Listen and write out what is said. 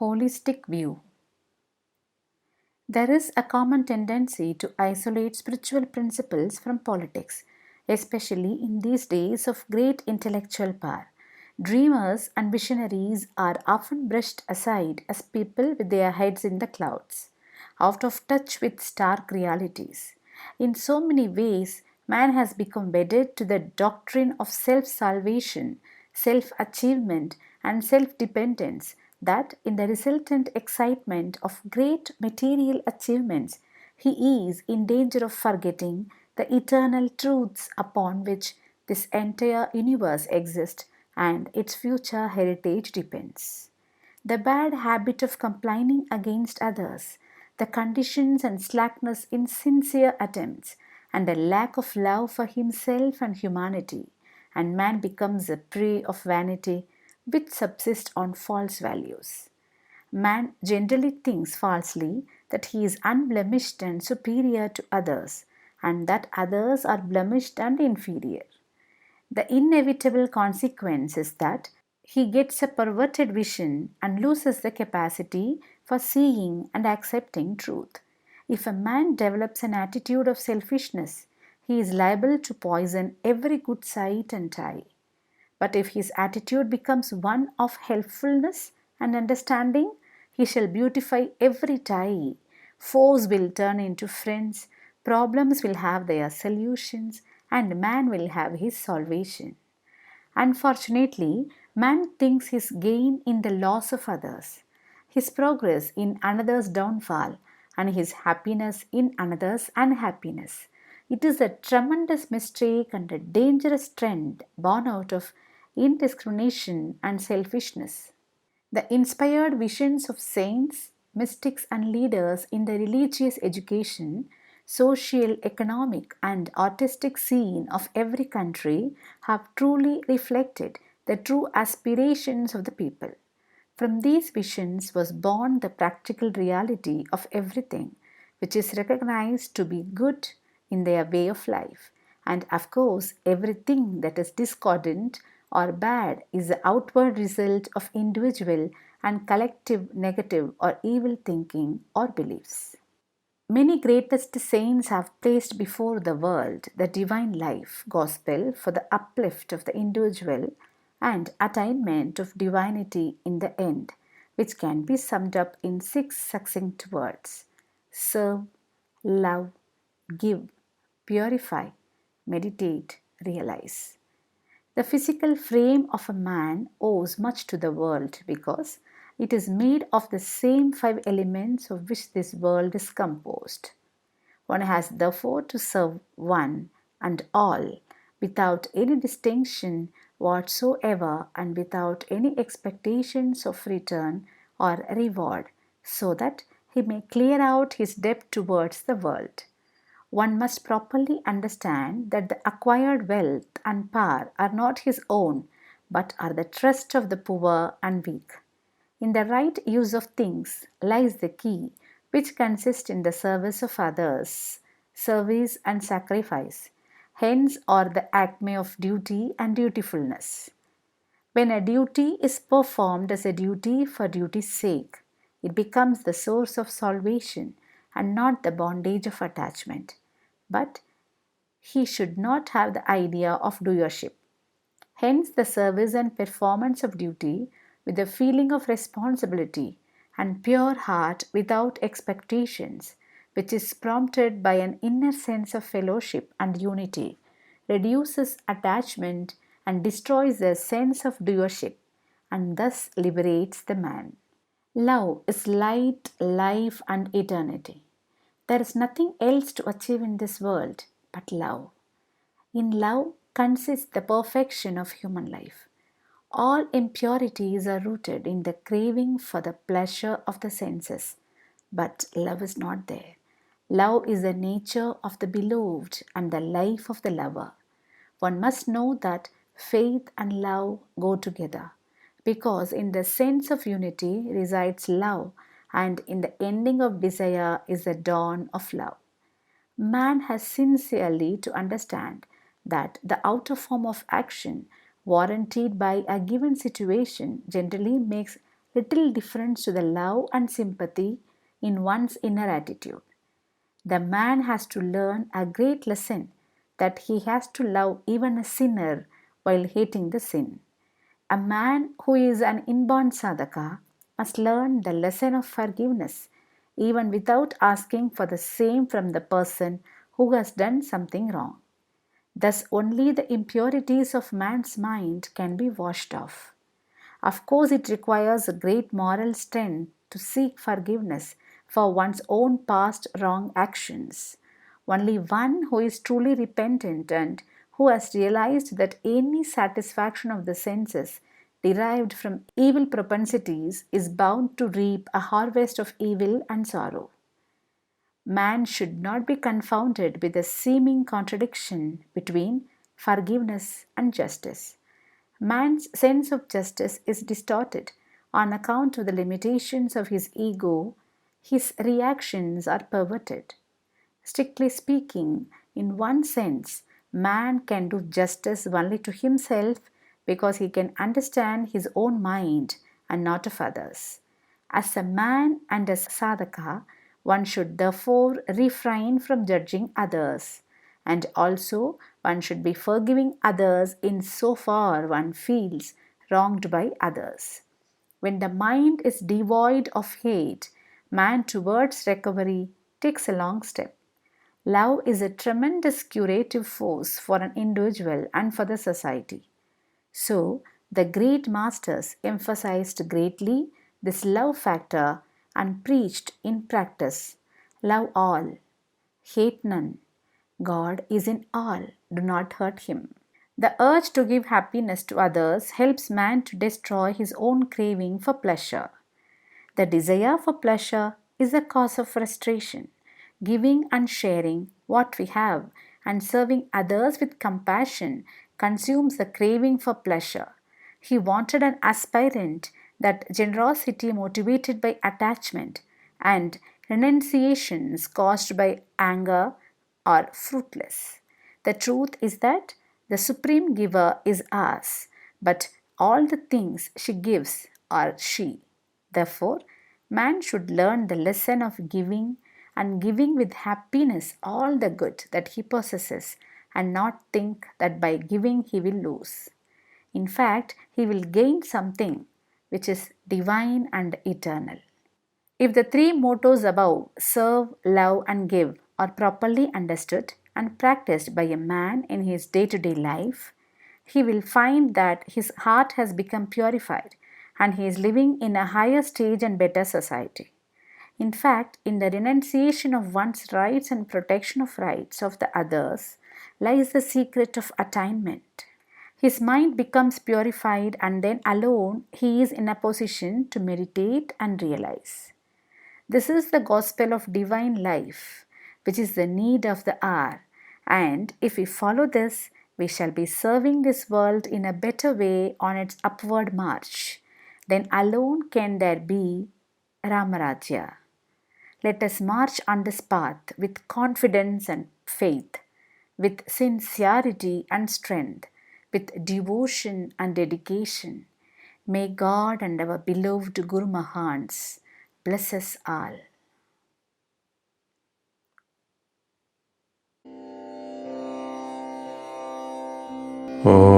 Holistic view. There is a common tendency to isolate spiritual principles from politics, especially in these days of great intellectual power. Dreamers and visionaries are often brushed aside as people with their heads in the clouds, out of touch with stark realities. In so many ways, man has become wedded to the doctrine of self salvation, self achievement, and self dependence that, in the resultant excitement of great material achievements, he is in danger of forgetting the eternal truths upon which this entire universe exists and its future heritage depends. The bad habit of complaining against others, the conditions and slackness in sincere attempts, and the lack of love for himself and humanity, and man becomes a prey of vanity which subsists on false values. Man generally thinks falsely that he is unblemished and superior to others, and that others are blemished and inferior. The inevitable consequence is that he gets a perverted vision and loses the capacity for seeing and accepting truth. If a man develops an attitude of selfishness, he is liable to poison every good sight and tie. But if his attitude becomes one of helpfulness and understanding, he shall beautify every tie. Foes will turn into friends, problems will have their solutions, and man will have his salvation. Unfortunately, man thinks his gain in the loss of others, his progress in another's downfall, and his happiness in another's unhappiness. It is a tremendous mistake and a dangerous trend born out of indiscrimination and selfishness. The inspired visions of saints, mystics, and leaders in the religious education, social, economic, and artistic scene of every country have truly reflected the true aspirations of the people. From these visions was born the practical reality of everything which is recognized to be good in their way of life. And of course, everything that is discordant or bad is the outward result of individual and collective negative or evil thinking or beliefs. Many greatest saints have placed before the world the divine life gospel for the uplift of the individual and attainment of divinity in the end, which can be summed up in six succinct words: serve, love, give, purify, meditate, realize. The physical frame of a man owes much to the world because it is made of the same five elements of which this world is composed. One has therefore to serve one and all without any distinction whatsoever and without any expectations of return or reward, so that he may clear out his debt towards the world. One must properly understand that the acquired wealth and power are not his own, but are the trust of the poor and weak. In the right use of things lies the key, which consists in the service of others, service and sacrifice. Hence are the acme of duty and dutifulness. When a duty is performed as a duty for duty's sake, it becomes the source of salvation and not the bondage of attachment. But he should not have the idea of doership. Hence, the service and performance of duty with a feeling of responsibility and pure heart without expectations, which is prompted by an inner sense of fellowship and unity, reduces attachment and destroys the sense of doership, and thus liberates the man. Love is light, life, and eternity. There is nothing else to achieve in this world but love. In love consists the perfection of human life. All impurities are rooted in the craving for the pleasure of the senses, but love is not there. Love is the nature of the beloved and the life of the lover. One must know that faith and love go together. because in the sense of unity resides love, and in the ending of desire is the dawn of love. Man has sincerely to understand that the outer form of action warranted by a given situation generally makes little difference to the love and sympathy in one's inner attitude. The man has to learn a great lesson that he has to love even a sinner while hating the sin. A man who is an inborn sadhaka must learn the lesson of forgiveness even without asking for the same from the person who has done something wrong. Thus, only the impurities of man's mind can be washed off. Of course, it requires a great moral strength to seek forgiveness for one's own past wrong actions. Only one who is truly repentant and who has realized that any satisfaction of the senses derived from evil propensities is bound to reap a harvest of evil and sorrow. Man should not be confounded with the seeming contradiction between forgiveness and justice. Man's sense of justice is distorted on account of the limitations of his ego. His reactions are perverted. Strictly speaking, in one sense, man can do justice only to himself because he can understand his own mind and not of others. As a man and as sadhaka, one should therefore refrain from judging others, and also one should be forgiving others in so far one feels wronged by others. When the mind is devoid of hate, man towards recovery takes a long step. Love is a tremendous curative force for an individual and for the society. So, the great masters emphasized greatly this love factor and preached in practice: love all, hate none. God is in all, do not hurt him. The urge to give happiness to others helps man to destroy his own craving for pleasure. The desire for pleasure is a cause of frustration. Giving and sharing what we have and serving others with compassion consumes the craving for pleasure. He wanted an aspirant that generosity motivated by attachment and renunciations caused by anger are fruitless. The truth is that the Supreme Giver is ours, but all the things she gives are she. Therefore, man should learn the lesson of giving and giving with happiness all the good that he possesses and not think that by giving he will lose. In fact, he will gain something which is divine and eternal. If the three mottos above, serve, love, and give, are properly understood and practiced by a man in his day to day life, he will find that his heart has become purified and he is living in a higher stage and better society. In fact, in the renunciation of one's rights and protection of rights of the others lies the secret of attainment. His mind becomes purified and then alone he is in a position to meditate and realize. This is the gospel of divine life, which is the need of the hour, and if we follow this, we shall be serving this world in a better way on its upward march. Then alone can there be Ramarajya. Let us march on this path with confidence and faith, with sincerity and strength, with devotion and dedication. May God and our beloved Guru Mahans bless us all. Oh.